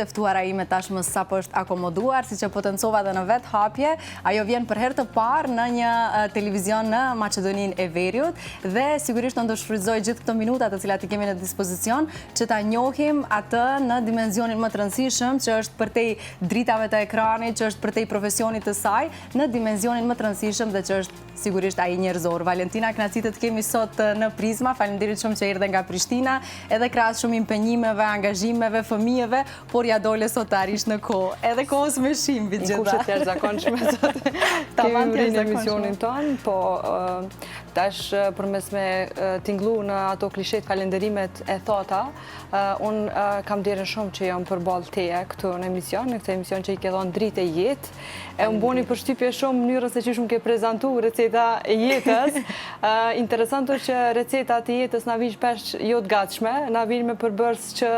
e ftuara ime tashmë sapo është akomoduar, siç e potencova edhe në vetë hapje, ajo vjen për herë të parë në një televizion në Maqedoninë e Veriut dhe sigurisht do të shfrytëzoj gjithë këto minuta të cilat i kemi në dispozicion që ta njohim atë në dimensionin më të rëndësishëm, që është përtej dritave të ekranit, që është përtej profesionit të saj, në dimensionin më të rëndësishëm dhe që është sigurisht ai njerëzor. Valentina, kënaqësi të kemi sot në Prizma. Faleminderit shumë që erdhe nga Prishtina, edhe krahas shumë impenjimeve, angazhimeve, fëmijëve, por ja dole sotarisht në kohë. Edhe kohës me shimbi gjitha. Në kushte të jashtëzakonshme sot. Kemi mbrinë emisionin tonë, po tash përmes me tinglu në ato klishet falenderimet e thota, unë kam derën shumë që jam përballë teje këtu në këtë emision që i ke dhënë dritë e jetë. E më boni përshtypje shumë mënyrën se që shumë ke prezentu receta e jetës. Interesanto që recetat e jetës na vinë shpesh jo të gatshme, na vinë me përbërës që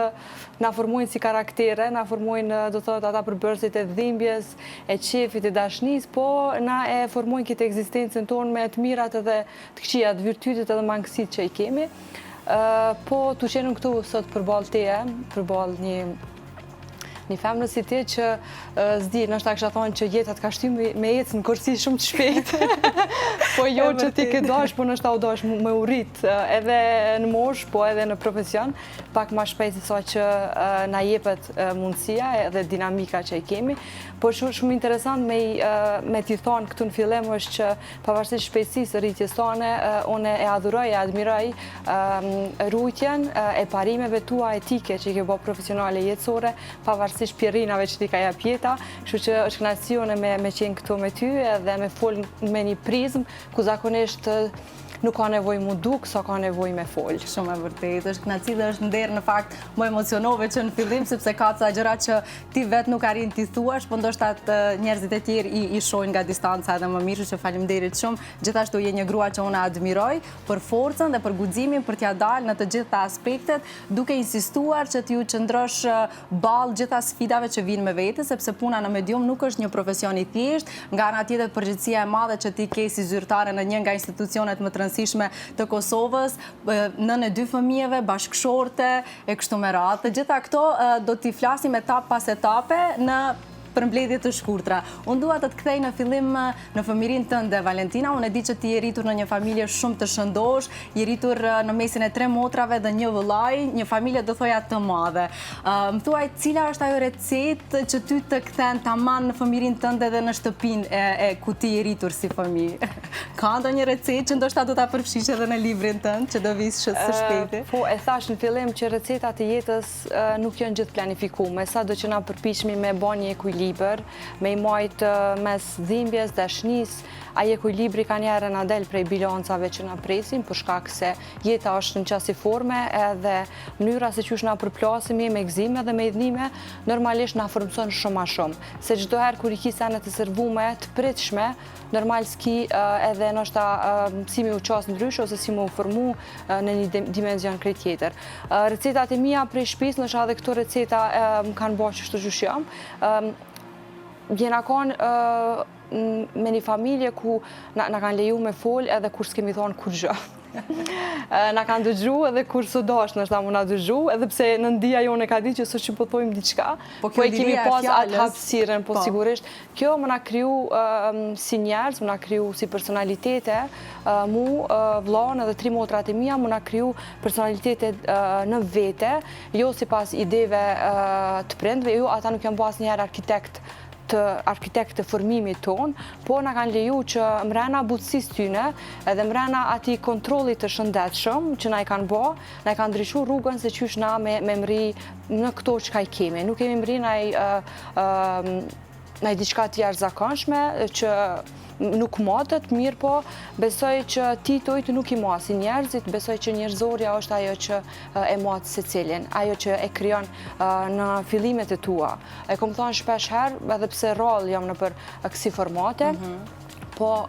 na formojnë si karaktere, na formojnë do thotë ata përbërësit e dhimbjes, e qefit, e dashnis, po na e formojnë këtë ekzistencën tonë me të mirat edhe të këqijat, virtytet edhe mangësit që i kemi. Po të qenëm këtu sot përballë teje, përballë një femnë si ti që zdi, nështë ta kësha thonë që jetat ka shtymë me jetës në kërësi shumë të shpejt. Po jo që ti ke dash, po nështë ta u dash me urit edhe në mosh, po edhe në profesion, pak ma shpejt se sa që na jepet mundësia edhe dinamika që i kemi. Po shumë interesant me t'i thonë këtu në fillim është që pavarësisht shpejtësisë rritjes tone, une e adhuroj, e admiroj rrujtjen e parimeve tua etike që i ke bo profesionale jetësore, pavarësisht pjerrinave që ti ka jap jeta, kështu që është kënaqësi une me qenë këtu me ty edhe me fol me një prizmë ku zakonisht nuk ka nevoj mu duk, sa ka nevoj me fol. Shumë e vërtet, është kënaqësi dhe është nder në fakt më emocionove që në fillim, sepse ka ca gjëra që ti vetë nuk arrin t'i thuash, po ndoshta njerëzit e tjerë i shohin nga distanca edhe më mirë, që faleminderit shumë. Gjithashtu je një grua që unë admiroj për forcën dhe për guximin për t'ia dalë në të gjitha aspektet, duke insistuar që t'ju qëndrosh ballë gjitha sfidave që vinë me vete, sepse puna në medium nuk është një profesion i thjeshtë, nga ana tjetër përgjegjësia e madhe që ti ke si zyrtare në një nga institucionet më të Kosovës, nën e 2 fëmijëve, bashkëshorte, e kështu me radhë. Të gjitha këto do t'i flasim etap pas etape në përmbledhje të shkurtra. Unë dua të të kthej në fillim në fëmirin tënde, Valentina. Unë e di që ti je rritur në një familje shumë të shëndosh, je rritur në mesin e 3 motrave dhe 1 vëllai, një familje do thoja të madhe. Më thuaj, cila është ajo recetë që ty të kthen tamam në fëmirin tënde dhe në shtëpinë e ku ti je rritur si fëmijë? Ka ndonjë recetë që ndoshta do ta përfshish edhe në librin tënd që do vish së shpejti? Po, e thash në fillim që recetat e jetës nuk janë gjithë planifikume, sado që na përpiqemi me bën një ekuilibër, me i majt mes dhimbjes, dashnis, ai ekuilibri ka njerë na del prej bilancave që na presin, për shkak se jeta është në qasi forme edhe mënyra se qysh na përplasemi me gzime dhe me idhnime, normalisht na formson shumë ma shumë. Se çdo herë kur i ki sene të servume, të pritshme, normal s'ki edhe nështë si mi u qasë ndryshë ose si mi u formu në një dimenzion krejt tjetër. Recetat e mija prej shpis, nështë edhe këto receta më kanë bo që shtë gjushjam. Gjena konë me një familje ku na kanë leju me fol edhe kur s'kemi thonë kur gjë. Na kanë dëgju edhe kur së dash nështë ta mu na dëgju, edhe pse në ndia jo në ka di që së që pëthojmë diqka, po e kemi pas atë hapësiren, po sigurisht. Kjo më na kriju si njerëz, më na kriju si personalitete, mu, vlaun edhe 3 motrat e mija, më na kriju personalitete në vete, jo si pas ideve të prindve, jo ata nuk janë pas njerë arkitekt të formimit ton, po na kanë leju që mrena butësis tyne edhe mrena ati kontrolit të shëndetshëm që na i kanë bo, na i kanë ndryshu rrugën se qysh na me mri në këto që ka i kemi. Nuk kemi mri na i diçka të jashtëzakonshme që nuk matët, mirë po besoj që titojt nuk i masi njerëzit, besoj që njerëzorja është ajo që e matë se cilin, ajo që e kryon në fillimet e tua. E kom thonë shpesh herë, edhe pse rol jam në për kësi formate, po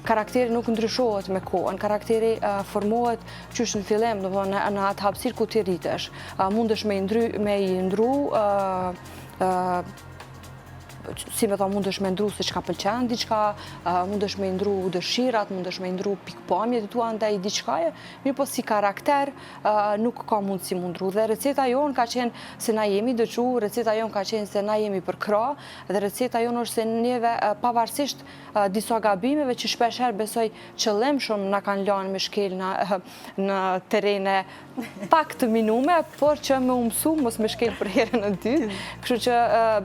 karakteri nuk ndryshohet me kohën, karakteri formohet qysh në fillim, në atë hapësirë ku ti rritesh. Mundesh me i ndru si me thonë, mund është me ndru se çka pëlqen diçka, mund është me ndru dëshirat, mund është me ndru pikpamjet tua ndaj diçkaje, mirë po si karakter nuk ka mund si mundru. Dhe receta jonë ka qenë se na jemi dëqu, receta jonë ka qenë se na jemi për krah, dhe receta jonë është se neve pavarësisht disa gabimeve që shpesher besoj qëllim shumë na kanë lanë me shkel në terene pak të minume, por që me umësu mos me shkel për herën e dytë. Kështu që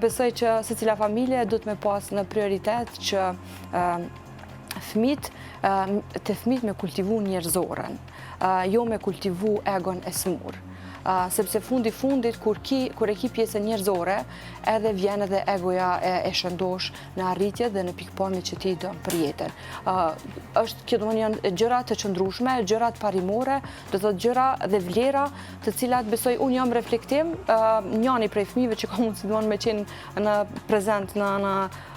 besoj që secila familje do të me pas në prioritet që të fëmijët me kultivu njerëzoren, jo me kultivu egon e smur. Sepse fundit, kur e ki pjesën njerëzore, edhe vjen edhe egoja e shëndosh në arritje dhe në pikpamje që ti do për jetën. Është kjo do më janë gjëra të qëndrueshme, gjëra të parimore, do të gjëra dhe vlera të cilat besoj unë jam reflektim, njani prej fëmijëve që ka mundësi do me qenë në prezent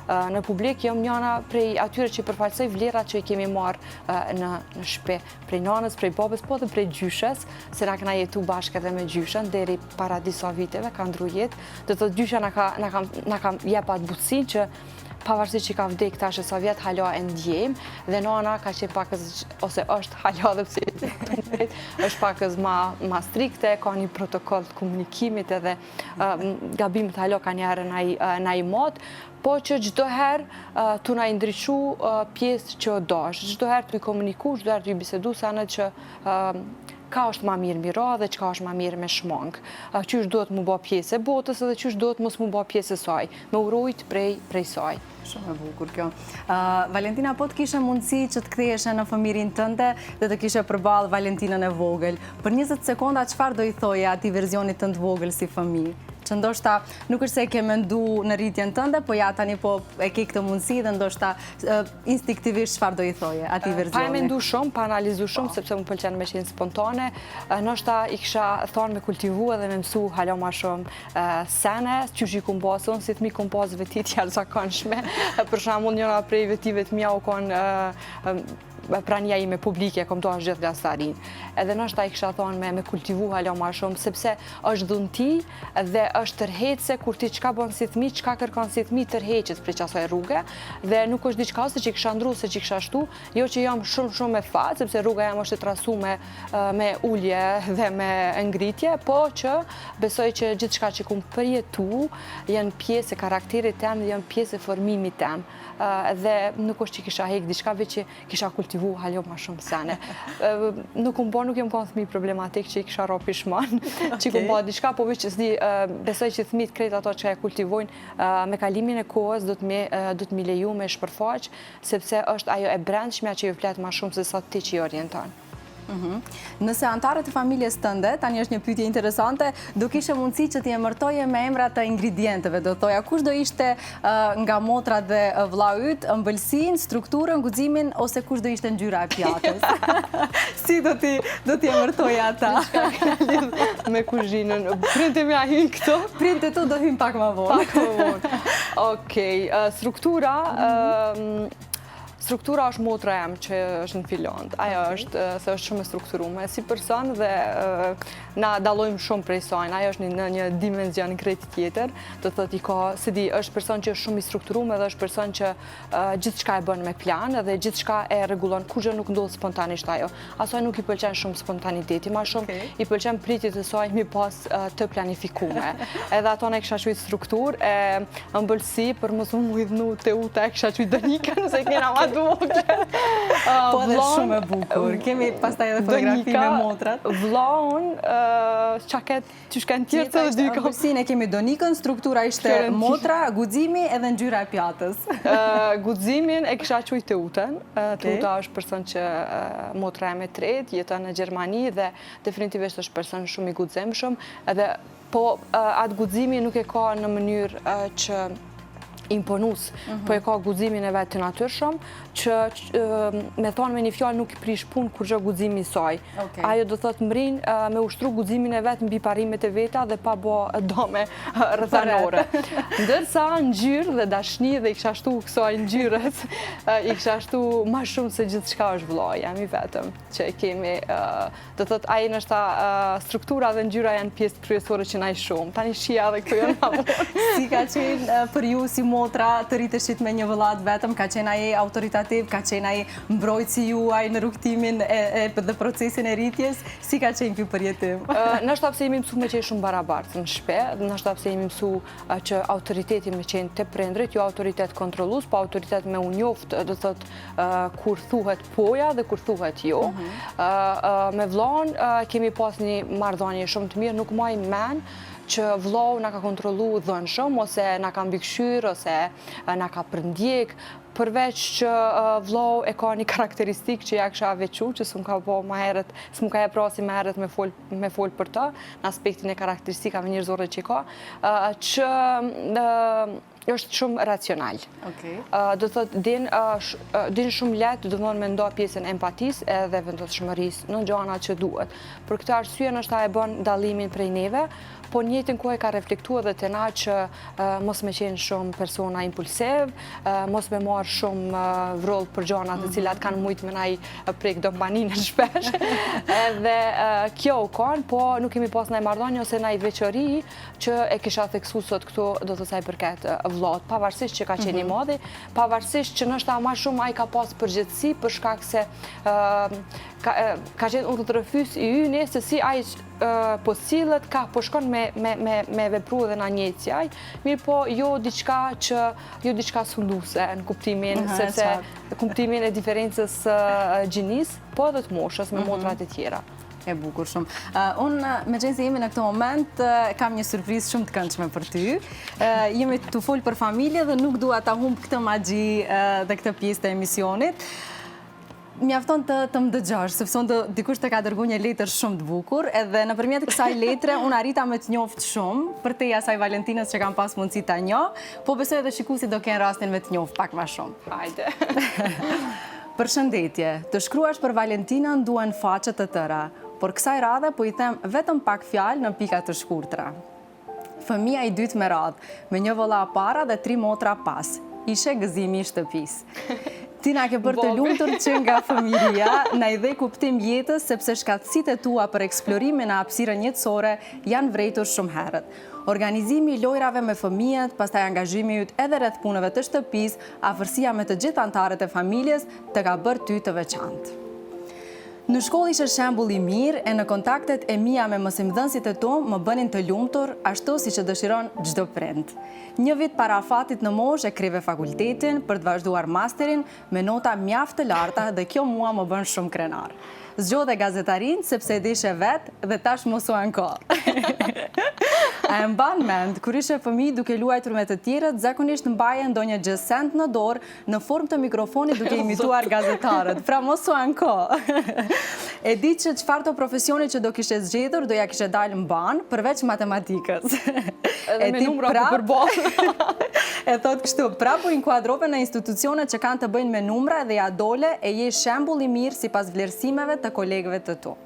në publik, jam njëna prej atyre që përfaqësoj vlerat që i kemi marrë në shtëpi, prej nanës, prej babës, po dhe prej gjyshes, se na kena jetu bashkë edhe me gjyshen, deri para disa viteve ka ndru jetë, dhe të gjysha na ka jepat butësin që pavarësisht që ka vdek tash e sa vjet hala e ndjejmë, dhe nana ka qenë pakës, ose është hala dhe pse është pakës ma strikte, ka një protokoll të komunikimit edhe gabimet hala ka njerë na i mod, po që gjdo herë të na i ndryshu pjesë që dash, gjdo herë të i komuniku, gjdo herë të i bisedu, se anë që ka është ma mirë mira dhe që ka është ma mirë me shmang. Qysh do të mu ba pjesë e botës edhe qysh do të mos mu ba pjesë e saj, me urojt prej saj. Shumë e bukur kjo. Valentina, po të kishe mundësi që të ktheheshe në fëmirin tënde dhe të kishe përballë Valentinën e vogël, për 20 sekonda çfarë do i thoje atij verzionit tënd vogël si fëmijë? Që ndoshta nuk është se e ke mendu në rritjen tënde, po ja tani po e ke këtë mundësi dhe ndoshta instinktivisht çfarë do i thoje atij verzioni? Pa e mendu shumë, pa analizu shumë, sepse më pëlqen me qenë spontane. Ndoshta i kisha thonë me kultivu edhe me mësu hala ma shumë sene, qysh i kum pas unë, si të mi kum pas vetit jashtëzakonshme. Për shembull, njëra prej vetive të mia u konë prania ime publike, kom do është gjithë gastarin. Edhe nështë ta i kisha thonë me kultivu hala ma shumë, sepse është dhunti dhe është tërheqse, kur ti qka bënë si thmi, qka kërkan si thmi tërheqet për qasoj rrugë, dhe nuk është diçka se që i kisha ndru, se që i kisha shtu, jo që jam shumë me fatë, sepse rruga jam është të trasu me ullje dhe me ngritje, po që besoj që gjithë shka që kumë përjetu, janë pjesë e karakterit tem dhe janë pjesë e formimit tem. Dhe nuk është që kisha hek diçka, veç që kisha kultivu haljo ma shumë sene. Nuk jem konë thmi problematik që i kisha ro pishman, që kum bo diçka, po veç që s'di, besoj që thmit krejt ato që e kultivojnë me kalimin e kohës, do të mi leju me shpërfaq, sepse është ajo e brendshmja që ju fletë ma shumë se sa ti që i orienton. Nëse antarët e familjes tënde, tani është një pyetje interesante, do kishe mundësi që t'i emërtoje me emrat të ingredienteve, do thoja, kush do ishte nga motrat dhe vlla yt, ëmbëlsinë, strukturën, guximin, ose kush do ishte ngjyra e pjatës? Si do t'i emërtoje ata? Me kuzhinën, printe me ahin këto? Printe tu do hym pak më vonë. Pak më vonë. Okej, struktura është motra jem që është në filond. Ajo është, se është shumë e strukturume si person dhe na dalojmë shumë prej sajnë. Ajo është në një dimenzion krejt tjetër. Do të thot i ka, se di, është person që është shumë i strukturume dhe është person që gjithë shka e bën me plan dhe gjithë shka e regulon, kur gjë nuk ndodhë spontanisht ajo. Asaj nuk i pëlqen shumë spontaniteti, ma shumë i pëlqen pritit të saj mi pas të planifikume. Edhe ato ne kisha qujtë struktur, ëmbëlsi, për mos mu idhnu të uta e kisha qujtë dënikën, se kena ma po edhe shumë e bukur. Kemi pastaj edhe fotografi me motrat. Vllaun, qaket që shken tjerë të dy kom. Ëmbëlsinë kemi donikën, struktura ishte motra, guximi edhe ngjyra e pjatës. Guximin e kisha qujtë të uten. Të uta është person që motra e me tret, jeton në Gjermani dhe definitivisht është person shumë i guximshëm. Po atë guximi nuk e ka në mënyrë që imponus, po e ka guximin e vetë të natyrshëm, që me thonë me një fjallë nuk i prish pun kur gjë guximi i saj. Ajo do thot mrin me ushtru guximin e vetë mbi parimet e veta dhe pa bo dome rëthanore. Ndërsa ngjyrë dhe dashni dhe i kisha shtu kësaj ngjyrës, i kisha shtu ma shumë se gjithë shka është vllai, jam i vetëm që kemi, do thot aji nështë struktura dhe ngjyra janë pjesë kryesore që na i shumë. Tani shia dhe këto janë ma mund. Si ka qenë për ju si motra të rriteshit me një vëllat vetëm, ka qenë ai autoritativ, ka qenë ai mbrojtësi juaj në rrugtimin dhe procesin e rritjes, si ka qenë ky përjetim? Nështë pse jemi mësu me qenë shumë barabartë në shpe, nështë pse jemi mësu që autoriteti me qenë të prindrit, jo autoritet kontrolus, po autoritet me unjoft, do thot, kur thuhet poja dhe kur thuhet jo. Me vllon kemi pas një marrëdhënie shumë të mirë, nuk maj men që vllau na ka kontrollu dhënshëm, ose na ka mbikëqyr, ose na ka përndjek, përveç që vllau e ka një karakteristikë që ja kisha veçu, që s'm ka po më herët, s'm ka prasi më herët me fol për të, në aspektin e karakteristikave njerëzore që ka, që është shumë racional. Do thotë, din shumë letë, do thonë me ndo pjesën empatisë edhe vendosshmërisë në gjëra që duhet. Për këtë arsye nështë e bën dallimin prej neve, po njëjtën kohë ka reflektuar edhe te na që mos me qenë shumë persona impulsiv, mos me marrë shumë vroll për gjëra të cilat kanë mujt me nai prek dompaninën shpesh. Edhe kjo u kanë, po nuk kemi pas ndaj marrëdhënie ose ndaj veçori që e kisha theksu sot këtu, do të thaj përket vllat, pavarësisht që ka qenë i madhi, pavarësisht që nështë më shumë ai ka pas përgjegjësi për shkak se ka qenë unë të rëfys i yni, se si ai po sillet, po shkon me vepru dhe na njëcjaj, mirë po jo diçka sunduse në kuptimin, sepse kuptimin e diferencës gjinis, po edhe të moshës me motrat e tjera. E bukur shumë. Unë, me qenë se jemi në këtë moment, kam një surprizë shumë të këndshme për ty. Jemi të folë për familje dhe nuk dua ta humb këtë magji dhe këtë pjesë të emisionit. Mjafton të më dëgjosh, sepse unë dikush të ka dërgu një letër shumë të bukur, edhe nëpërmjet kësaj letre unë arrita me të njoft shumë, për te asaj Valentinës që kam pas mundësi ta njoh, po besoj edhe shikuesi do kenë rastin me të njoft pak më shumë. Hajde. Përshëndetje, të shkruash për Valentinën duhen faqe të tëra, por kësaj radhe po i them vetëm pak fjalë në pika të shkurtra. Fëmia i dytë me radhë, me një vëlla para dhe 3 motra pas, ishe gëzimi i shtëpisë. Ti na ke bërë të lumtur që nga fëmijëria na i dhe kuptim jetës, sepse shkatësitë e tua për eksplorimin e hapësirën jetësore janë vrejtur shumë herët. Organizimi i lojrave me fëmijët, pastaj angazhimi yt edhe rreth punëve të shtëpisë, afërsia me të gjithë anëtarët e familjes të ka bërë ty të veçantë. Në shkollë ishe shembull i mirë e në kontaktet e mia me mësimdhënësit e tu më bënin të lumtur, ashtu si që dëshiron çdo prind. Një vit para afatit në moshë e krive fakultetin për të vazhduar masterin me nota mjaft të larta dhe kjo mua më bën shumë krenar. Zgjodhe gazetarin sepse e dishe vetë dhe tash mos u anko. A e mban mend, kur ishe fëmijë duke luajtur me të tjerët, zakonisht mbaje ndonjë gjë send në dorë në formë të mikrofonit duke imituar gazetarët. Pra mos u anko. E di që çfarë të profesioni që do kishe zgjedhur, do ja kishe dalë mban, përveç matematikës. Edhe me numra ku përballë. E thot kështu, prapë u inkuadrove në institucione që kanë të bëjnë me numra dhe ja dole e je shembull i mirë sipas vlerësimeve të kolegëve të tu.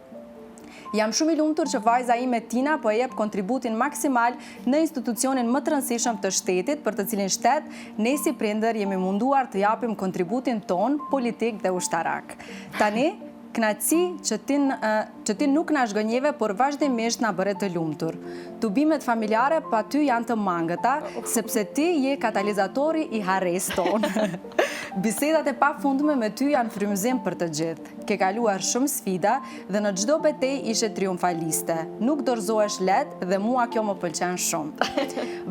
Jam shumë i lumtur që vajza ime Tina po e jep kontributin maksimal në institucionin më të rëndësishëm të shtetit, për të cilin shtet ne si prindër jemi munduar të japim kontributin ton politik dhe ushtarak. Tani, kënaqësi që ti nuk na zhgënjeve, por vazhdimisht na bëre të lumtur. Tubimet familjare pa ty janë të mangëta, sepse ti je katalizatori i harres ton. Bisedat e pafundme me ty janë frymëzim për të gjithë. Ke kaluar shumë sfida dhe në çdo betejë ishe triumfaliste. Nuk dorëzohesh lehtë dhe mua kjo më pëlqen shumë.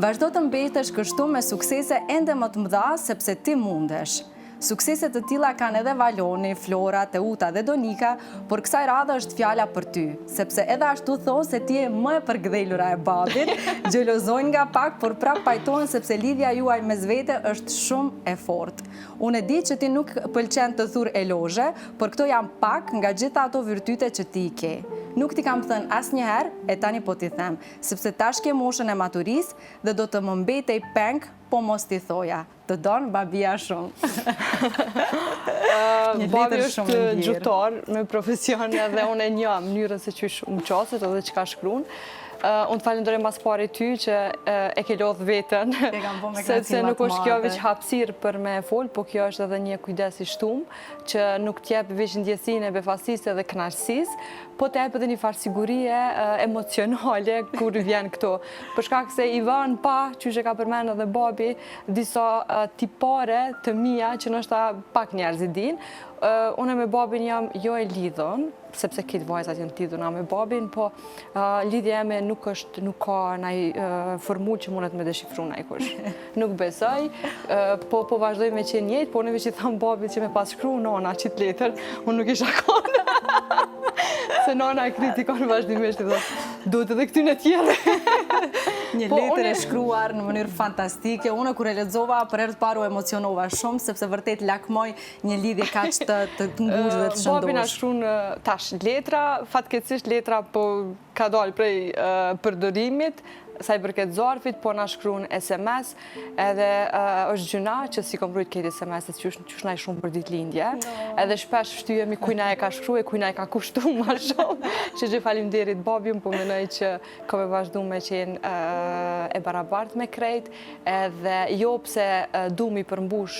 Vazhdo të mbetesh kështu me suksese ende më të mëdha sepse ti mundesh. Sukseset të tilla kanë edhe Valoni, Flora, Teuta dhe Donika, por kësaj radhe është fjala për ty, sepse edhe ashtu thonë se ti je më e përgdhelura e babit, xhelozojnë nga pak, por prap pajtohen sepse lidhja juaj mes vete është shumë e fortë. Unë e di që ti nuk pëlqen të thur elozhe, por këto janë pak nga gjitha ato virtyte që ti i ke. Nuk ti kam thënë asnjëherë, e tani po ti them, sepse tash ke moshën e maturisë dhe do të më mbetej peng, po mos ti thoja. Të donë babia shumë. Babi është gjutor me profesion dhe unë e një mënyrën se që më qaset edhe që ka shkruan. Unë të falenderoj mas pari ty që e ke lodhë vetën, sepse nuk është kjo veç hapësirë për me folë, po kjo është edhe një kujdes i shtumë, që nuk t'jep veç ndjesinë e befasisë dhe kënaqësisë, po t'jep edhe një farë sigurie emocionale kur vjen këto. Për shkak se i vën pa, që që ka përmenë edhe babi, disa tipare të mia që nështë pak njerëz i dinë. Unë me babin jam jo e lidhën, sepse këtë vajzat janë të lidhuna me babin, po lidhja eme nuk ka naj formull që mundet me deshifru naj kush. Nuk besoj, po vazhdoj me qenë njëjtë, po neve që i thamë babit që me pas shkru nona qitë letër, unë nuk isha konë. Se nona e kritikon vazhdimisht i dhe, duhet edhe këty në tjere. Një letër e shkruar në mënyrë fantastike. Unë kur e lexova për herë të parë u emocionova shumë sepse vërtet lakmoj një lidhje kaq të ngushtë dhe të shëndosh. Babi na shkruan tash letra, fatkeqësisht letra po ka dalë prej përdorimit, sa i përket zarfit, po na shkruan SMS, edhe është gjëna që si kom rujt këtë SMS-et që na i shumë për ditëlindje, edhe shpesh shtyhemi kujna e ka shkruar, kujna e ka kushtuar më shumë. Që faleminderit babim, po mendoj që ka me vazhdu me qenë e barabartë me krejt, edhe jo pse du mi përmbush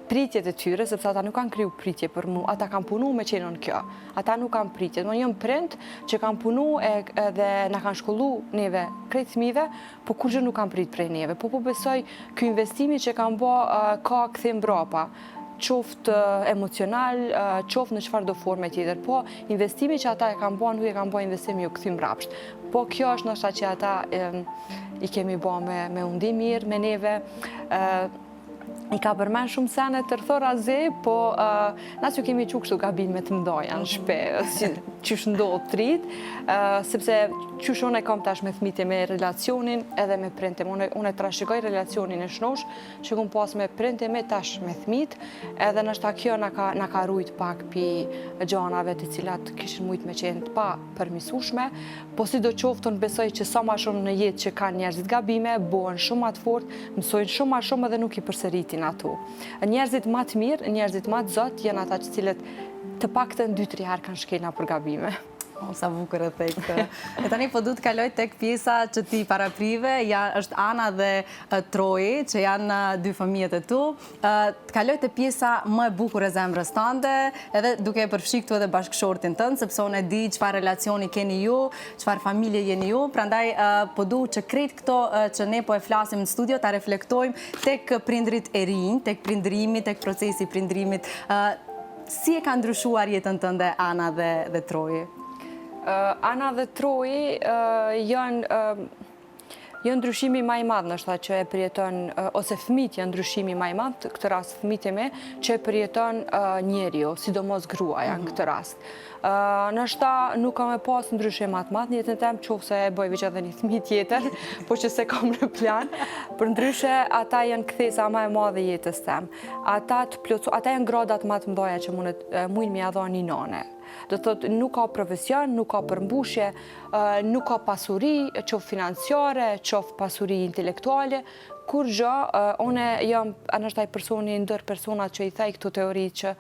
pritjet e tyre, sepse ata nuk kanë kriju pritje për mu, ata kanë punu me qenon kjo. Ata nuk kanë pritje. Më njëm prind që kanë punu dhe na kanë shkollu neve krejt fëmijëve, po kur gjë nuk kanë prit prej neve. Po besoj ky investimi që kanë bë ka kthim mbrapa, qoftë emocional, qoftë në çfarë do forme tjetër. Po investimi që ata e kanë bë, nuk e kanë bë investimi u kthim mbrapsht. Po kjo është ndoshta që ata i kemi bë me undim mirë me neve. I ka përmen shumë sene të rëthora zi, po na që kemi që kështu gabime të mdoja në shpe, që shëndohë të rritë, sepse që shone kam tash me thmite me relacionin edhe me printim. Unë e trashëgoj relacionin e shnosh, që kom pas me printim e tash me thmit, edhe nështë ta kjo na ka rujt pak për gjanave të cilat kishin mujt me qenë pa përmisushme, po si do qoftën besoj që sa ma shumë në jetë që kanë njerëzit gabime, bohen shumë atë fort, mësojnë shumë ma shumë edhe nuk i përsëritin ato. Njerëzit ma të mirë, njerëzit ma të zot, janë ata që cilët të paktën 2-3 herë kanë shkel nga përgabime. Sa bukur e thekë. E tani po du të kaloj tek pjesa që ti paraprive, është Ana dhe Troji, që janë 2 fëmijët e tu. Të kaloj të pjesa më e bukur e zemrës tënde, edhe duke e përfshi këtu edhe bashkëshortin tënd, sepse unë e di çfarë relacioni keni ju, çfarë familje jeni ju, prandaj po du që krejt këto që ne po e flasim në studio, ta reflektojmë tek prindrit e rinj, tek prindrimi, tek procesi i prindrimit. Si e ka ndryshuar jetën tënde Ana dhe Troji? Ana dhe Troji janë ndryshimi ma i madhë nështë që e përjeton, ose fëmit janë ndryshimi ma i madhë, këtë rast fëmit e me, që e përjeton njeriu, sidomos gruaja në këtë rast. Nështë nuk kam e pas ndryshim atë madhë, njëtën tem qofë se e bëj veç edhe një fëmit tjetër, po që se kam në plan, për ndryshe ata janë kthesa ma e madhe jetës tem. Ata janë gradat ma të mdoja që mujnë mi adha një nane. Do thotë nuk ka profesion, nuk ka përmbushje, nuk ka pasuri, qoftë financiare, qoftë pasuri intelektuale, kur gjë, une jam anështaj personi ndër personat që i thej këto teori që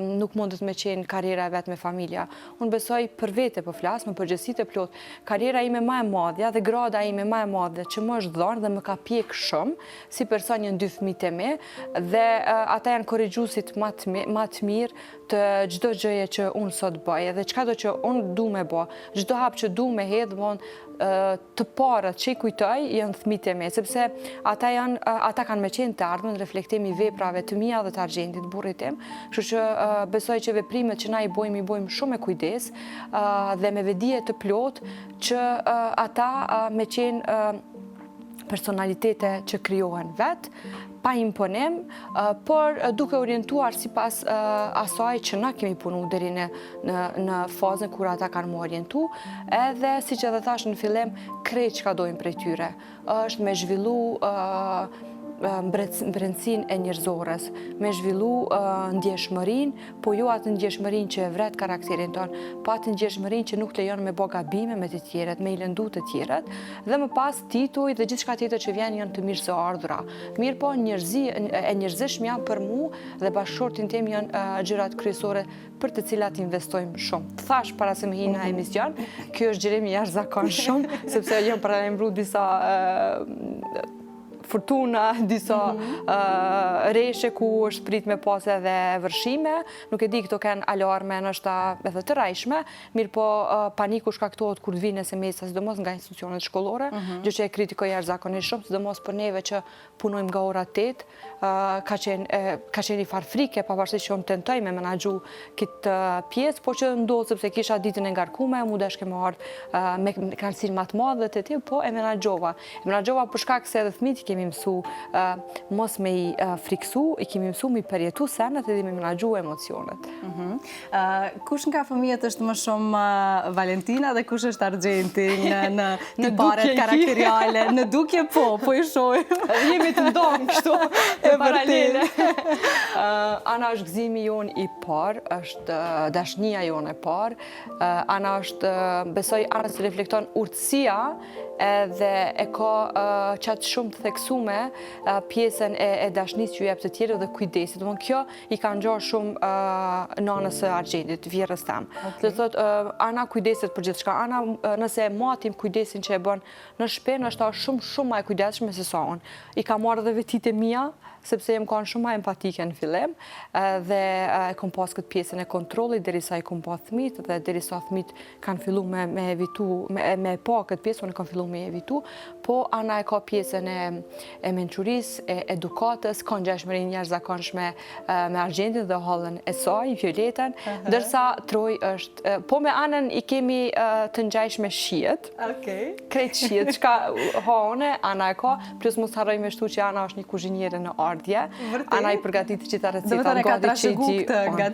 nuk mundet me qenë karriera e vetë me familja. Unë besoj për vete për flasë, me përgjësit e plot, karriera ime ma e madhja dhe grada ime ma e madhja që më është dhënë dhe më ka pjek shumë, si person një 2 fëmijë e me, dhe ata janë korrigjusit ma të mirë të gjdo gjëje që unë sot bëj, dhe qka do që unë du me bëj, gjdo hap që du me hedhë, të parët që i kujtoj janë fëmijët e me, sepse ata kanë me qenë të ardhmen reflektimi veprave të mia dhe të argjendit burrit tim, kështu që besoj që veprimet që na i bojmë shumë me kujdes dhe me vedije të plot që ata me qenë personalitete që krijohen vetë, pa imponim, por duke orientuar sipas asaj që na kemi punu deri në fazën kur ata kanë më orientu, edhe si që dhe thash në fillim, krejt që ka dojmë prej tyre. Është me zhvillu brendësinë e njerëzores, me zhvillu ndjeshmërinë, po jo atë ndjeshmërinë që e vret karakterin tonë, po atë ndjeshmërinë që nuk lejon me bë gabime me të tjerët, me i lëndu të tjerët, dhe më pas tituj dhe gjithçka tjetër që vjen janë të mirë së ardhura. Mirë po njerëzishmja për mu dhe bashkëshortin tim janë gjërat kryesore për të cilat investojmë shumë. Të thash para se me hinë në emision, kjo është gjërimi jashtëzakonshëm, sepse jam paralajmëruar disa fortuna, disa reshe ku është prit me pas edhe vërshime, nuk e di këto kanë alarme nështë edhe të rajshme, mirë po paniku shkaktohet kur të vinë SMS-a, sidomos nga institucionet shkollore, gjë që e kritikoj jashtëzakonisht shumë, sidomos për neve që punojmë nga ora 8, ka qenë i farfrike, pavarësisht që unë tentoj me menaxhu këtë pjesë, po që ndodhë sepse kisha ditën e ngarkume, mu deshke më ardhë me kalësin më të madhe dhe të po e menaxhova. E menaxhova për shkak se edhe fëmijët kemi mësu mos me i friksu, i kemi mësu me i përjetu senet edhe me menaxhu emocionet. Kush nga fëmijët është më shumë Valentina dhe kush është Argjenti në tiparet karakteriale? Në dukje po i shojmë. Jemi të ndonë kështu e paralele. Ana është gëzimi jonë i parë, është dashnia jonë e parë. Ana është, besoj, Ana se reflekton urtësia edhe e ka qatë shumë të theksume pjesën e dashnisë që ju jep të tjerë dhe kujdesit. Domthon kjo i ka ngjarë shumë nanës së Argjentit, vjerrës tam. Do thotë Ana kujdeset për gjithçka. Ana nëse e matim kujdesin që e bën në shtëpi, është shumë më e kujdesshme se sa unë. I ka marrë edhe vetit e mia, sepse jem kanë shumë ma empatike në fillim dhe e kom pas këtë pjesën e kontrollit derisa i kom pas thmit dhe derisa thmit kanë fillu me evitu, me pa këtë pjesë, unë kanë fillu me evitu, po Ana e ka pjesën e mençurisë, e edukatës, ka ngjashmërinë jashtëzakonshme me Argjentin dhe hallën e saj, Violetën, ndërsa Troj është, po me Anën i kemi të ngjashme shihet. Krejt shihet, çka ha une, Ana e ka, plus mos harroj me shtu që Ana është një kuzhiniere në Ana i përgatit gjitha receta gati që i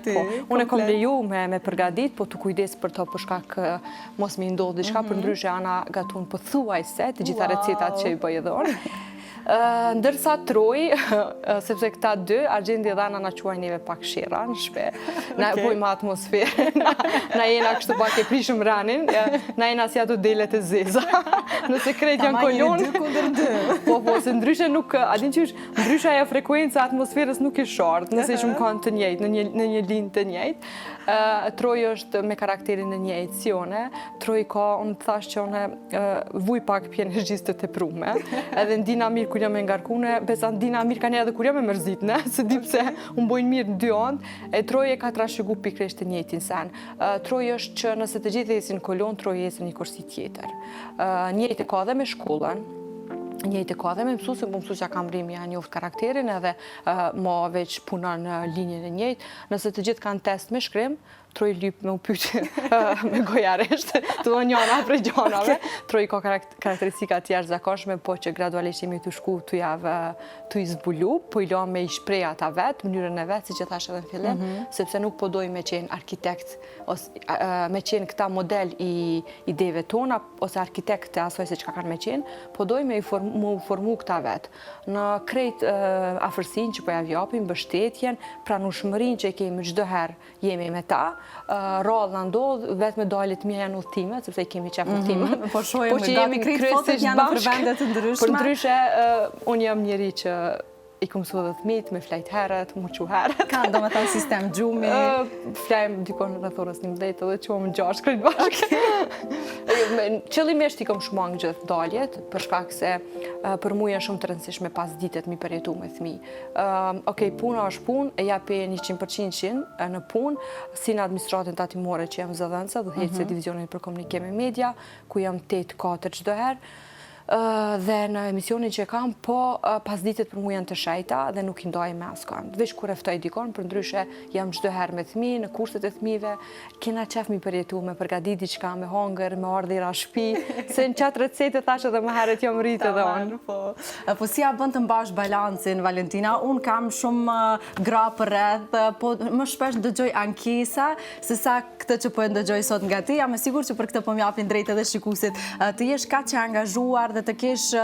di. Unë e kom leju me përgatit, po të kujdes për të përshkak mos mi ndodhë diçka, për ndryshe Ana gatun për thuajse të gjitha recetat që i bëj edhe unë. Ndërsa Troj, sepse këta dy, Argjenti dhe Ana na quaj neve pak shira në shtëpi. Na bojmë atmosferë, na jena kështu pak e prishëm ranin, na jena si ato delet e zeza. Nëse krejt janë kolon. Po, se ndryshe nuk, adin që ndryshe ajo frekuenca atmosferës nuk e shartë, nëse shumë kanë të njëjtë, në një linë të njëjtë. Troj është me karakterin e një ejcione, Troj ka, unë të thash që unë vuj pak për energjisë të teprume, edhe ndina mirë kur jam e ngarkune, besa ndina mirë ka një edhe kur jam e mërzitne, se di pse unë bojnë mirë në dy andë, e Troj e ka trashëgu pikrisht të njëjtin sen. Troj është që nëse të gjithë esin kolon, Troj esin një kursi tjetër. Njëjtë ka dhe me shkollën, njëjtë ka dhe me mësusin, po mësusja kam rrimja njoftë karakterin edhe ma veç punon në linjën e njëjtë. Nëse të gjithë kanë test me shkrim, Troj lyp me u pyqë me gojaresht, të do njëna prej gjanave. Troj ka karakteristika të jashtëzakonshme, po që gradualisht jemi të shku të javë të i zbulu, po i lo me i shpreja ta vetë, mënyrën e vetë, si që thash edhe në fillim, sepse nuk po doj me qenë arkitekt, me qenë këta model i ideve tona, ose arkitekt të asoj se që ka kanë me qenë, po doj me u formu këta vetë. Në krejt afërsin që po javjapim, bështetjen, pranueshmërinë që kemi çdo herë jemi me ta, rrallë në ndodhë, vetë me dalit mija janë udhëtimet, sepse i kemi qef udhëtimet. Po shojmë, gati krejt fotet janë për vendet të ndryshme. Për ndryshe, unë jam njeri që i kom mësu dhe thmit, me flajt herët, mu qu herët. Ka do me ta sistem gjumi? Flajmë dikon rreth orës 11 dhe quam 6 krejt bashkë. Qëllimisht i kom shmang gjithë daljet, për shkak se për mu janë shumë të rëndësishme pas ditet mi përjetu me thmi. Okej, puna është punë, e japi 100% në punë, si në administratën tatimore që jam zëdhënca, dhe hecë divizionin për komunikim e media, ku jam 8-4 çdo herë. Dhe në emisionin që kam, po pas ditet për mu janë të shajta dhe nuk i ndaj me askan. Veç kur eftoj dikon, për ndryshe jam çdo herë me thmi, në kurset e thmive, kena qef mi përjetu, me përgadit diçka, me hongër, me ardhira shpi, se në qatë recete thash edhe më herët jam rritë edhe unë. Po si ja bën të mbash balancin, Valentina, unë kam shumë gra për rreth, po më shpesh dëgjoj ankesa, se sa këtë që po e ndëgjoj sot nga ti, jam e sigur që për këtë po m'japin drejt edhe shikuesit, të jesh kaq e angazhuar qartë dhe të kesh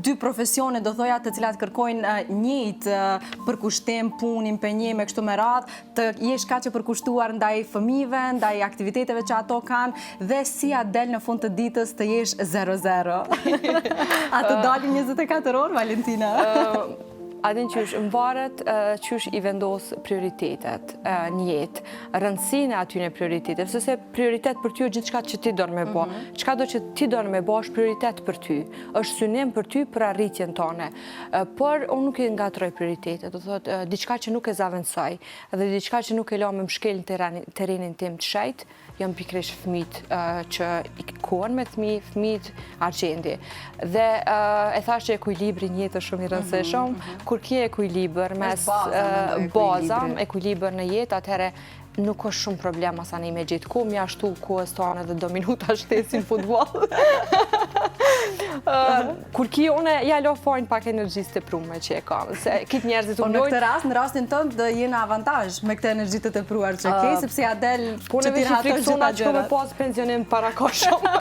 dy profesione, do thoja, të cilat kërkojnë njëjtë përkushtim, punë, impenjim e kështu me radhë, të jesh kaq e përkushtuar ndaj fëmijëve, ndaj aktiviteteve që ato kanë dhe si a del në fund të ditës të jesh 0-0. A të dalin 24 orë, Valentina? Adin qysh mvaret qysh i vendos prioritetet një jetë, rëndësine aty në prioritetet, se prioritet për ty është gjithë qka që ti dorë me bo. Qka do që ti dorë me bo është prioritet për ty, është synim për ty për arritjen tone. Por unë nuk i ngatroj prioritetet, do thotë, diçka që nuk e zavendësoj, dhe diçka që nuk e la me mshkel në terenin tim të shajt, jam pikrish fëmijët që i kohën me fëmijët argjendi. Dhe e thash që ekuilibri një jetë është shumë i rëndësishëm, kur kje ekuilibër mes bazam, ekuilibër në jetë, atëhere nuk është shumë problem asani me gjithë ku, mi ashtu kohës tonë dhe do minuta shtesin futbol. Kur ki une, ja lo fojnë pak energjisë të prume që e kam, se kitë njerëzit u mlojnë. Në këtë rast, në rastin tëmë, dhe jenë avantaj me këtë energjit të pruar që ke, sepse ja del që ti hatër gjitha gjërat. Që me pas pensionim para ka shumë.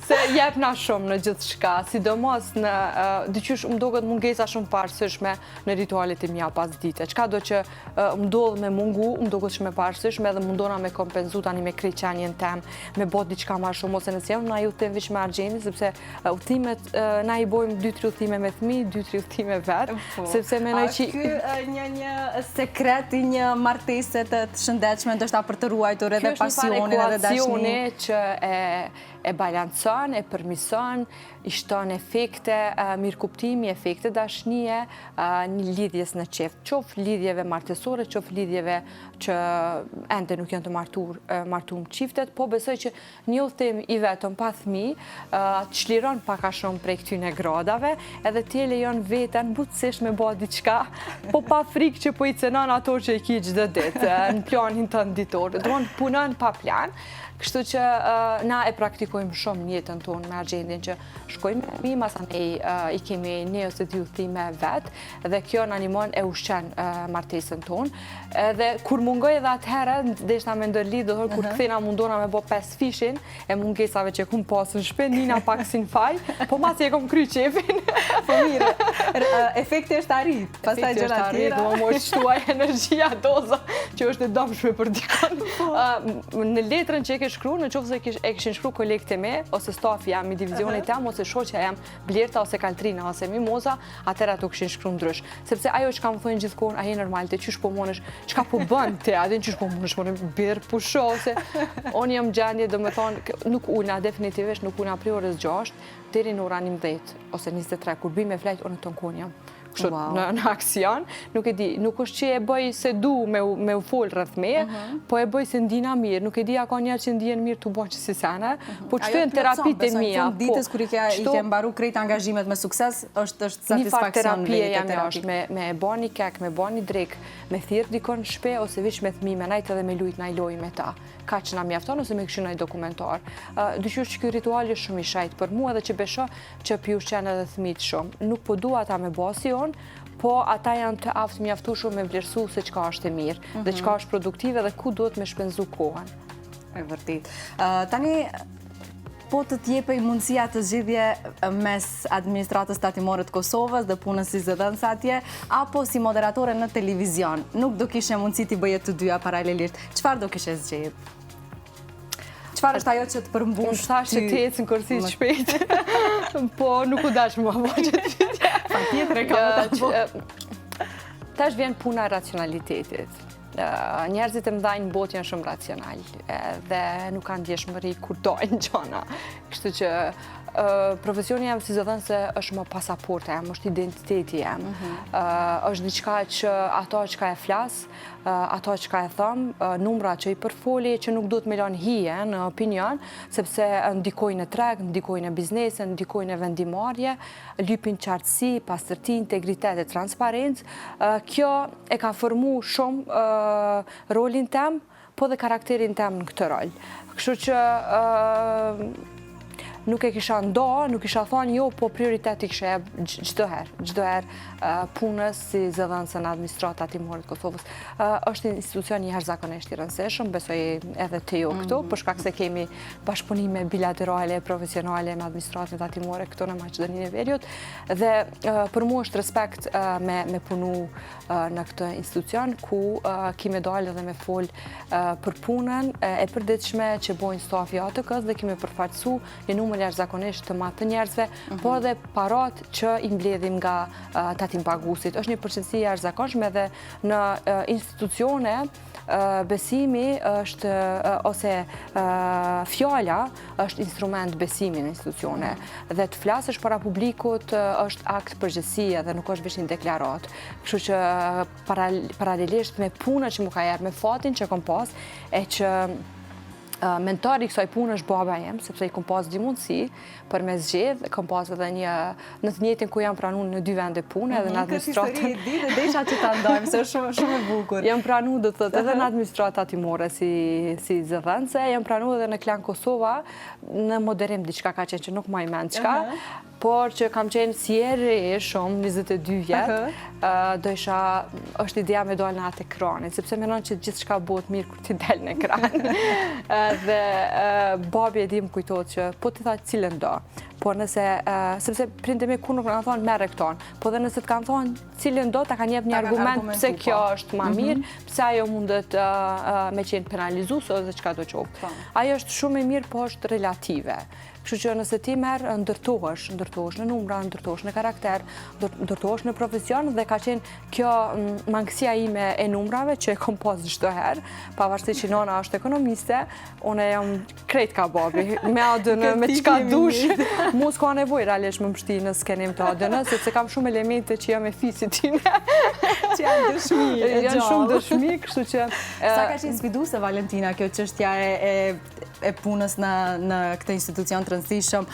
Se jep na shumë në gjithë shka, sidomos në dyqysh më doket mungesa shumë parësishme në ritualit e mja pas dite. Qka do që më dohet me mungu, më doket shumë parësishme dhe mundona me kompenzu tani me kryqenjen tem, me bot diqka ma shumë, ose nësë jem na ju tem vish me argjendi, sepse utimet, na i bojmë 2-3 utime me thmi, 2-3 utime vetë, sepse me në që... A ky një sekret i një marteset të shëndetshme, ndoshta për të ruajtur edhe pasionin edhe dashnin? Që e balanson, e përmison, i shton efekte, mirëkuptimi, efekte dashnie, një lidhjes në qeft. Qof lidhjeve martesore, qof lidhjeve që ende nuk janë të martum qiftet, po besoj që një udhtim i vetëm pa fëmij çliron pak a shumë prej këtyne gradave, edhe ti lejon veten butësisht me bë diçka, po pa frikë që po i cenon ato që i ki çdo ditë në planin tënd ditor. Do të punon pa plan. Kështu që na e praktikojmë shumë jetën tonë me argjendin që shkojmë me fëmijë, masanej i kemi një ose dy udhime vetë dhe kjo në animon e ushqen martesën tonë. Dhe kur mungoj edhe atëherë, deshta me ndërlidh, do thotë kur kthena mundona me bo 5 fishin e mungesave që kum pasë në shpe, nina pak si në faj, po masi e kom kry qefin. Po mirë, efekti është arrit, pastaj gjëra tjera. Efekti është arrit, do më shtuaj energjia doza që është e dëmshme për dikon. Në letrën që e ke shkru, në qofë se e kishin shkru kolegët e me, ose staff jam i divizionit jam, ose shoqja jam Blerta, ose Kaltrina, ose Mimoza, atëra ato kishin shkru ndrysh. Sepse ajo që kam thënë gjithkohën, aje normal, të qysh po monësh, qka po bënd te, adin qysh po monësh, birë pusho, ose unë jam gjendje, do me thonë, nuk una, definitivisht nuk una pri orës 6, deri në ora 11, ose 23, kur bi me flejt, unë të tonkon jam. Në aksion, nuk e di, nuk është që e bëj se du me u folë rrëth me, po e bëj se ndina mirë, nuk e di a ka njerë që ndjen mirë të bëjë që si sene, po qëtë në terapit e mija. Ajo ditës kër i ke mbaru krejt angazhimet me sukses, është satisfakcion. Një farë terapie jam jashtë, me bani kek, me bani drek, me thirë dikon në shpe, ose vish me thmi, me najtë edhe me lujt na i loj me ta. Ka që na mjafton, ose me këshu naj dokumentar. Dyqysh që kjo ritual është shumë i shajt për mua dhe që besho që pjush qenë edhe thmit shumë. Nuk po dua ata me basion, po ata janë të aftë mjaftu shumë me vlerësu se qka është e mirë, dhe qka është produktive dhe ku duhet me shpenzu kohën. E vërtit. Tani, po të t'jepej mundësia të zgjidhje mes administratës tatimore të Kosovës dhe punës si zëdhënës atje, apo si moderatore në televizion, nuk do kishe mundësi t'i bëjet të dyja paralelisht, qëfar do kishe zgjedh? Qëfar është ajo që të përmbush ty? Unë thash që ti ecë në kërësi të shpejt, po nuk u dash mua po që të fytje. Pa tjetër e ka më të po. Tash vjen puna racionalitetit. Njerëzit e mdhajnë botë janë shumë racional dhe nuk kanë ndjeshmëri kur dojnë gjona. Kështu që profesioni jam si zëdhën se është më pasaporta jam, është identiteti jam. është diçka që ato që ka e flasë, ato që ka e thëmë, numra që i përfoli, që nuk duhet me lanë hije në opinion, sepse ndikojnë në treg, ndikojnë në biznesën, ndikojnë në vendimarje, lypin qartësi, pastërti, integritet e transparencë. Kjo e ka formu shumë rolin tem, po dhe karakterin tem në këtë rol. Kështu që nuk e kisha nda, nuk isha thonë jo, po prioriteti kisha çdo herë punës si zëdhënëse në administrata timore të Kosovës. Është institucion një herëzakonisht i rëndësishëm, besoj edhe te ju këtu, për shkak se kemi bashkëpunime bilaterale, profesionale në administratën timore këtu në Maqedoninë e Veriut, dhe për mua është respekt me punu në këtë institucion, ku kime dalë dhe me fol për punën e përditshme që bojnë stafi ATK-s dhe kime përfaqësu një numër jashtëzakonisht të madh të njerëzve, por edhe parat që i mbledhim nga tatim paguesit. Është një përgjegjësi jashtëzakonshme dhe në institucione besimi është ose fjala është instrument besimi në institucione, dhe të flasësh para publikut është akt përgjegjësie dhe nuk është vetëm një deklarat. Kështu që paralelisht me punën që më ka jep, me fatin që kom pas, e që mentori kësaj punë është baba jem, sepse i kom pas dy mundësi për me zgjedh, kom pas edhe në të njëjtin ku jam pranuar në dy vende pune, edhe në administratën. Këtë histori e di dhe desha që ta ndajmë, se është shumë e bukur. Jam pranuar, do të thotë, edhe në administrata timore si zëdhënëse, jam pranuar edhe në Klan Kosova, në moderim diçka ka qenë që nuk më mend çka, por që kam qenë si e re shumë, 22 vjet, do isha, është ideja me dalë në atë ekranit, sepse menon që gjithçka bëhet mirë kur ti del në ekran. Dhe babi e di më kujtohet që po të tha cilën do, por nëse, sepse prindë me kur nuk kanë thonë merre këton, po dhe nëse të kanë thonë cilën do, ta kanë jep një argument pse kjo është ma mirë, pse ajo mundet me qenë penalizues ose çka do qoftë. Ajo është shumë e mirë, po është relative. Kështu që nëse ti merr ndërtohesh në numra, ndërtohesh në karakter, ndërtohesh në profesion, dhe ka qenë kjo mangësia ime e numrave që e kom pas çdo herë, pavarësisht që nona është ekonomiste, unë jam krejt ka babi, me ADN, me çka dush. Mu s'ka nevojë realisht më mshti në skenim të ADN, sepse kam shumë elemente që jam e fisit time. Që janë dëshmi e gjallë. Janë shumë dëshmi, kështu që... Sa ka qenë sfiduese, Valentina, kjo çështja e punës në këtë institucion të rëndësishëm,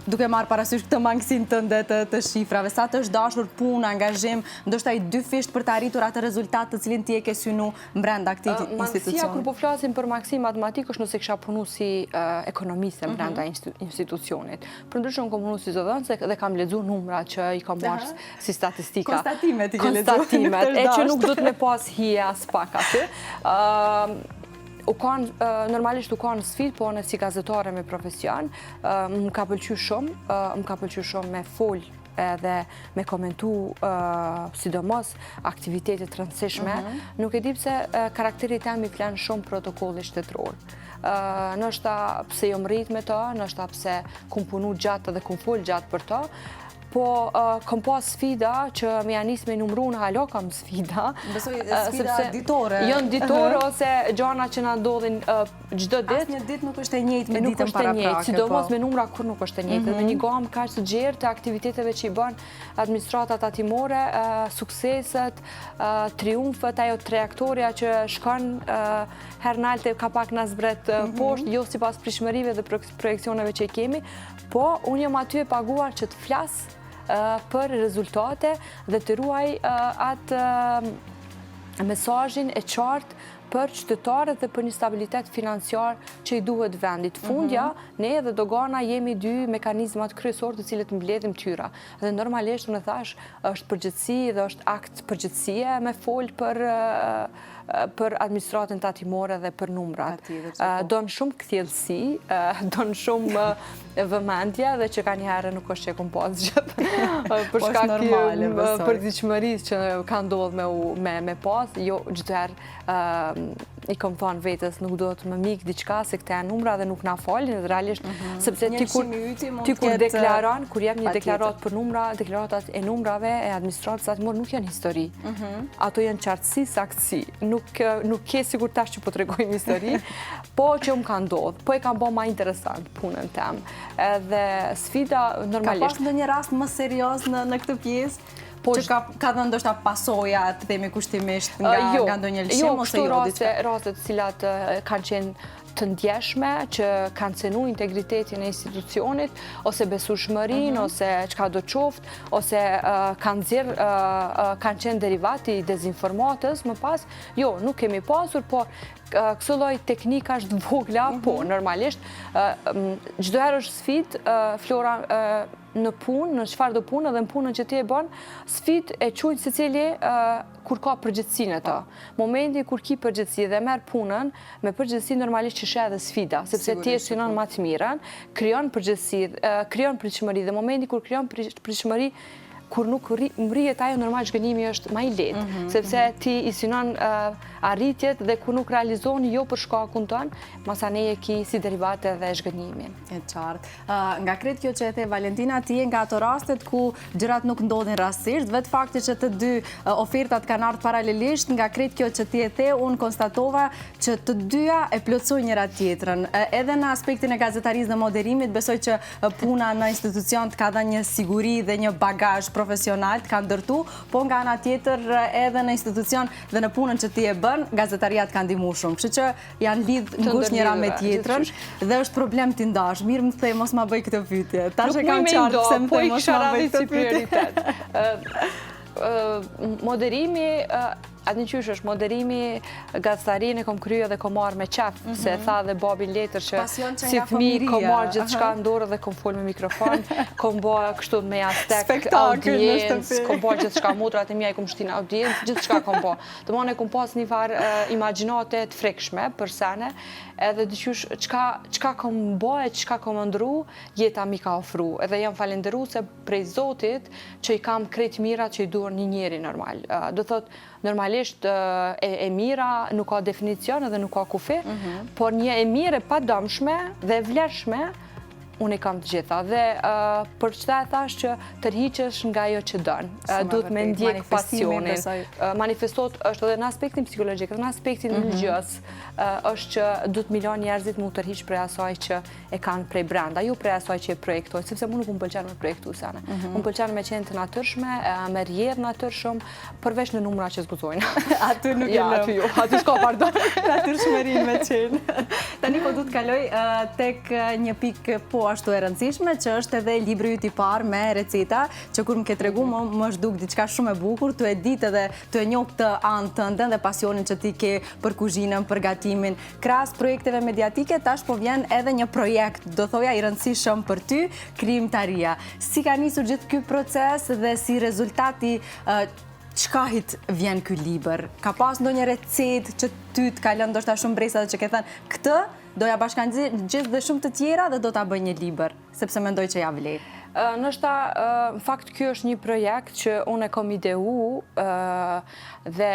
duke marrë parasysh këtë mangësinë tënde të shifrave, sa të është dashur punë, angazhim, ndoshta i dyfisht për të arritur atë rezultat të cilin ti e ke synu brenda këtij institucioni. Mangësia, kur po flasim për mangësi matematik, është nëse kisha punu si ekonomiste brenda institucionit. Përndryshe unë kam punu si zëdhënëse dhe kam lexuar numra që i kam marrë si statistika. Konstatimet i ke lexuar. Konstatimet, e që nuk do të me pas hije as pak aty. Normalisht u kanë sfidë, po në si gazetare me profesion, më ka pëlqyer shumë me fol edhe me komentu sidomos aktivitetet të rëndësishme. Nuk e di pse karakteri tem i flan shumë protokolli shtetëror. Nështë pse jom rrit me to, nështë pse kum punu gjatë dhe kum fol gjatë për to, po kom pas sfida që me janis me numru në halo kam sfida. Besoj sfida ditore. Jënë ditore ose gjana që na ndodhin çdo ditë. Asnjë ditë nuk është e njëjtë me ditën paraprake. Sidomos me numra kur nuk është e njëjtë. Me një gamë kaq të gjerë të aktiviteteve që i bën administrata tatimore, sukseset, triumfet, ajo trajektoria që shkon hernalte ka pak na zbret poshtë, jo sipas prishmërive dhe projekcioneve që i kemi, po unë jam aty e paguar që të flas për rezultate dhe të ruaj atë mesazhin e qartë për qytetarët dhe për një stabilitet financiar që i duhet vendit. Fundja, ne dhe dogana jemi dy mekanizmat kryesor të cilët mbledhim tyra. Dhe normalisht, unë thash, është përgjithësi dhe është akt përgjithësie me fol për administratën tatimore dhe për numrat. Donë shumë kthjellësi, donë shumë vëmendje dhe që ka një herë nuk është që e kom pas gjithë. Për shkak përditshmërisë që ka ndodhur me pas, jo çdo herë i kom thonë vetës nuk do të më mik diçka se këta janë numra dhe nuk na falin, realisht sepse ti kur deklaron, kur jep një deklarat për numra, deklaratat e numrave e administratës tatimore nuk janë histori. Ato janë qartësi, saktësi. Nuk ke sigur tash që po t'rregojmë histori, po që më ka ndodhur, po e kam bërë më interesant punën tem. Edhe sfida normalisht. Ka pas ndonjë rast më serioz në këtë pjesë? Që ka dhe ndoshta pasoja të themi kushtimisht nga ndonjë lëshim ose jo? Jo, rastet cilat kanë qenë të ndjeshme, që kanë cenu integritetin e institucionit, ose besueshmërinë, ose çka do qoftë, ose kanë qenë derivati i dezinformatës më pas. Jo, nuk kemi pasur, por këso lloj teknikash të vogla, po, normalisht, çdo herë është sfidë, Flora, në punë, në çfarë do punë dhe në punën që ti e bën, sfidë e quajnë secili kur ka përgjegjësinë ato. Momenti kur ki përgjegjësi dhe merr punën, me përgjegjësi normalisht që sheh edhe sfida, sepse ti e synon më të mirën, krijon përgjegjësi, krijon pritshmëri dhe momenti kur krijon pritshmëri, kur nuk mrihet ajo normal zhgënjimi është më i lehtë, sepse ti i synon arritjet dhe kur nuk realizon jo për shkakun tën, masaneje ki si derivate dhe zhgënjimin. E qartë. Nga kretë kjo që e the Valentina, ti e nga ato rastet ku gjërat nuk ndodhin rastësisht, vetë fakti që të dy ofertat kanë ardhur paralelisht, nga kretë kjo që ti e the, unë konstatova që të dyja e plotësojnë njëra tjetrën. Edhe në aspektin e gazetarisë dhe moderimit, besoj që puna në institucion të ka dhënë një siguri dhe një bagazh profesional të kanë ndërtu, po nga ana tjetër edhe në institucion dhe në punën që ti e bën, gazetaria të kanë ndihmu shumë. Kështu që janë lidh ngushtë njëra me tjetrën dhe është problem ti ndash. Mirë më thej mos ma bëj këtë pyetje. Tash e kam qartë pse më thej mos ma bëj këtë pyetje. Moderimi, atë qysh është moderimi, gazetarinë e kom kryo dhe kom marrë me qef, se tha dhe babi letër që si fëmijë kom marrë gjithë shka në dorë dhe kom fol me mikrofon, kom bërë kështu me astek audiencë, kom bërë gjithë shka motrat e mija i kom shtin audiencë, gjithë shka kom bërë. Të mëne kom pas një farë imaginate të frekshme për sene, edhe dyqysh qka kom bërë, qka kom ndru, jeta mi ka ofru. Edhe jam falenderu se prej Zotit që i kam krejt mira që i duar një njeri normal. Do thot, normalisht e mira nuk ka definicion edhe nuk ka kufi, por një e mire pa dëmshme dhe vlerëshme, unë i kam të gjitha. Dhe për qëta e thash që tërhiqesh nga jo që dënë. Duhet me ndjek pasionin. Manifestot është edhe në aspektin psikologjik, edhe në aspektin religios, është që duhet milion njerëzit mu tërhiq prej asaj që e kanë prej brenda, ju prej asaj që e projektoj, sepse mu nuk më pëlqen me projektu sene. Më pëlqen me qenë të natyrshme, me rjedh natyrshëm, përveç në numra që zguzojnë. Aty nuk e lëm. Aty s'ka pardon. Natyrshmërinë me qenë. Tani po du të kaloj tek një pikë po ashtu e rëndësishme, që është edhe libri yt i parë me receta, që kur më ke tregu më zhduk diçka shumë e bukur, tu e ditë edhe tu e njoh këtë anë tënde dhe pasionin që ti ke për kuzhinën, për gatimin. Krahas projekteve mediatike, tash po vjen edhe një projekt, do thoja i rëndësishëm për ty, Krijimtaria. Si ka nisur gjithë ky proces dhe si rezultati çkahit vjen ky libër? Ka pas ndonjë recetë që ty të ka lënë ndoshta shumë bresa që ke thënë këtë doja bashkangjitë dhe shumë të tjera dhe do ta bëj një libër, sepse mendoj që ja vlen. Nështë në fakt kjo është një projekt që unë e kom ideu dhe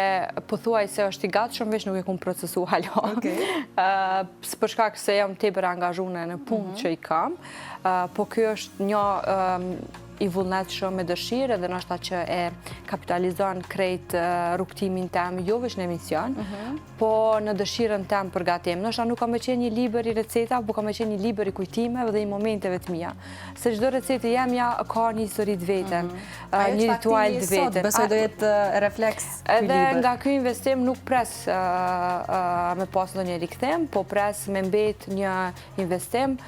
pëthuaj se është i gatshëm, veç nuk e kom procesu halo. Për shkak se jam tepër angazhune në punë që i kam, po kjo është një i vullnet shumë me dëshirë dhe nështë që e kapitalizon krejt rrugtimin tem, jo veç në emision, po në dëshirën tem për gatim. Nështë nuk ka me qenë një liber i receta, po ka me qenë një liber i kujtimeve dhe i momenteve të mija. Se çdo recetë jemja ka një histori të vetën, një ritual të vetën. Besoj do jetë refleks ky libër. Edhe nga ky investim nuk pres me pas ndonjë rikthim, po pres me mbet një investim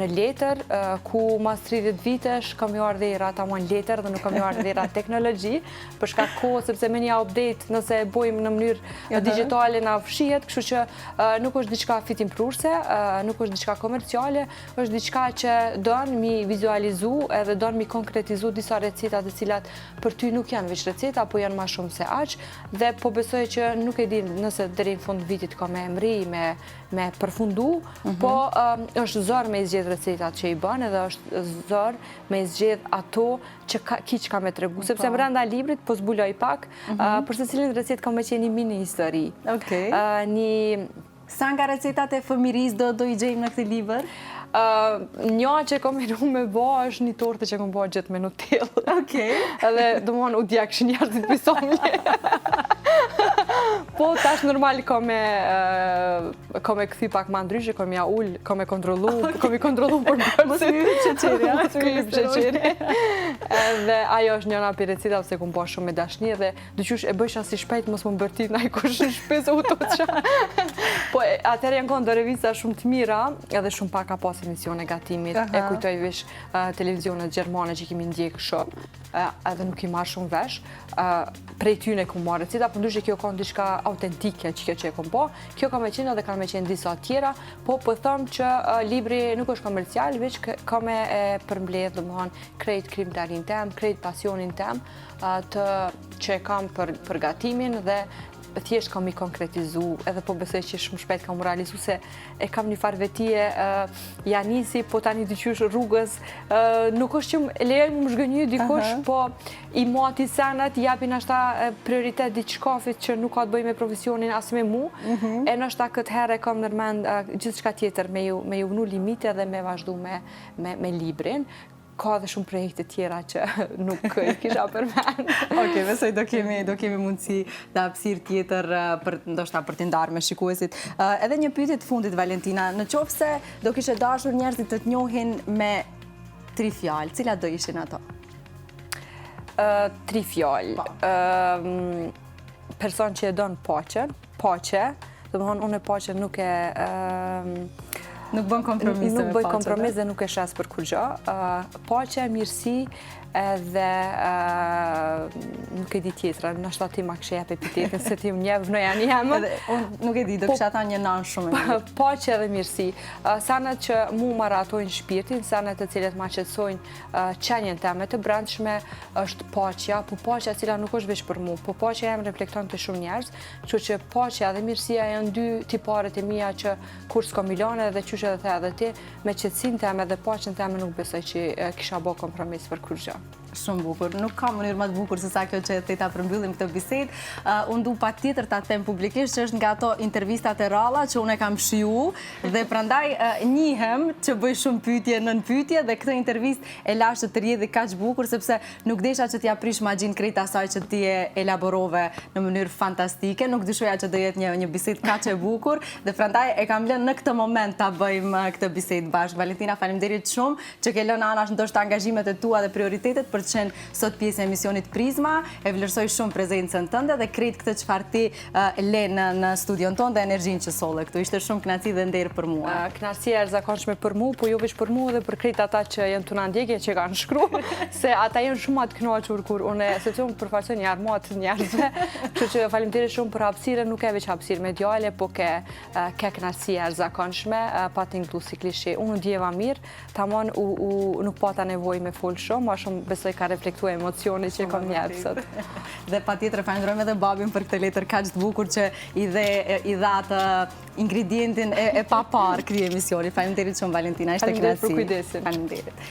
në letër, ku mas 30 vitesh kam ju ardhera ta mojnë letër dhe nuk kam ju ardhera teknologji, për shkak kohë, sepse me një update nëse e bojmë në mënyrë digitale na fshihet, kështu që nuk është diçka fitim prurse, nuk është diçka komerciale, është diçka që don mi vizualizu edhe don mi konkretizu disa receta të cilat për ty nuk janë veç receta, po janë ma shumë se aq, dhe po besoj që nuk e di nëse deri në fund vitit ka me emri, me përfundu, po është zor me zgjedh recetat që i bën, edhe është zor me zgjedh ato që kiç ka me tregu, sepse brenda librit po zbuloj pak, për secilin recet ka me qenë një mini histori. Sa nga recetat e fëmirisë do i gjejmë në këtë libër? Një që kom iru me bo është një torte që kom bo gjithë me Nutellë. Edhe do mënë u djekë njerëzit pësomje. Po, tash normal kom e këthy pak ma ndryshe, kom ja ullë, kom i kontrolu për bërësit. Mos mi yp sheqeri, Mos mi yp sheqeri. Dhe ajo është njëna për recita se kum po shumë me dashni dhe dyqysh e bëjsha si shpejt mos më bërtit na i kush në shpesë u të qa. Po atëherë janë konë do revista shumë të mira edhe shumë pak ka pas emisione gatimit. E kujtoj vish televizionet gjermane që kemi ndjekë shumë edhe nuk i marrë shumë vesh. Prej tyne ku marrë recita, për ndryshe kjo konë diçka autentike që kjo që e kom po. Kjo ka me qenë edhe ka me qenë disa tjera, po thëmë që libri nuk është komercial, veç ka me përmbledh, domethënë, krejt krimtarin tem, krejt pasionin tem, që e kam për gatimin dhe thjesht kam i konkretizu, edhe po besoj që shumë shpejt kam realizu se e kam një farë vetie janisi, po tani dyqysh rrugës, nuk është që lejoj më zhgënjy dikush, po i moti senat, japin ashta prioritet diçkafit që nuk ka të bëj me profesionin as me mu, e nështë ta këtë herë e kam nërmend gjithë shka tjetër me ju vënu limite dhe me vazhdu me librin. Ka dhe shumë projekte tjera që nuk i kisha përmen. Oke, besoj do kemi mundësi dhe hapësirë tjetër ndoshta për t'i ndarë me shikuesit. Edhe një pyetje të fundit, Valentina, në qoftë se do kishe dashur njerëzit të t'njohin me 3 fjalë, cilat do ishin ato? 3 fjalë. Person që e don paqen, domethënë unë paqen nuk e nuk bën kompromis nuk bëj kompromis dhe nuk e shes për kur gjë. Paqe, mirësi edhe nuk e di tjetra, nështë ti ma kështë jep epitetin, se ti më njevë në janë jemë. Nuk e di, do kështë ata një nanë shumë e mirë. Paqe edhe mirësi. Sanet që mu maratojnë shpirtin, sanet të cilet ma qëtësojnë qenjen teme të brendshme, është paqja, po paqja cila nuk është veç për mu, po paqja jem reflekton të shumë njerëz, që paqja dhe mirësia janë 2 tiparet e mija që kur s'ko milone dhe qyshe dhe the edhe ti, me qëtësin teme dhe paqen teme nuk besoj që kisha bo kompromis për kur gjë. Shumë bukur. Nuk ka mënyrë më të bukur se sa kjo që ta përmbyllim këtë bisedë. Unë du patjetër ta them publikisht që është nga ato intervistat e ralla që unë e kam shiju dhe prandaj njihem që bëj shumë pyetje nën pyetje dhe këtë intervistë e lash të rrjedhë kaq bukur sepse nuk desha që t'ja prish magjin krejt asaj që ti e elaborove në mënyrë fantastike. Nuk dyshoja që do jetë një bisedë kaq e bukur dhe prandaj e kam lënë në këtë moment ta bëjmë këtë bisedë bashkë. Valentina, faleminderit shumë që ke lënë anash ndoshta angazhimet e tua dhe prioritetet për të qenë sot pjesë e emisionit Prizma. E vlerësoj shumë prezencën tënde dhe krejt këtë çfarë ti le në studion tonë dhe energjinë që solle këtu. Ishte shumë kënaqësi dhe nder për mua. Kënaqësia e zakonshme për mua, po jo vetëm për mua dhe për krejt ata që janë tu na ndjekje që kanë shkruar, se ata janë shumë të kënaqur kur unë sepse unë përfaqësoj një armat të njerëzve. Kështu që faleminderit shumë për hapësirën, nuk e veç hapësirë mediale, po ke kënaqësia e zakonshme, pa tingëllu si klishe. Unë ndjeva mirë, tamam nuk pata nevojë me fol shumë, më shumë besoj ka reflektuar emocionet që kam njëtë sot. Dhe patjetër falenderojmë edhe babin për këtë letër kaq të bukur që i dha atë ingredientin e papar këtij emisioni. Faleminderit shumë Valentina, ishte kënaqësi. Faleminderit për kujdesin. Faleminderit.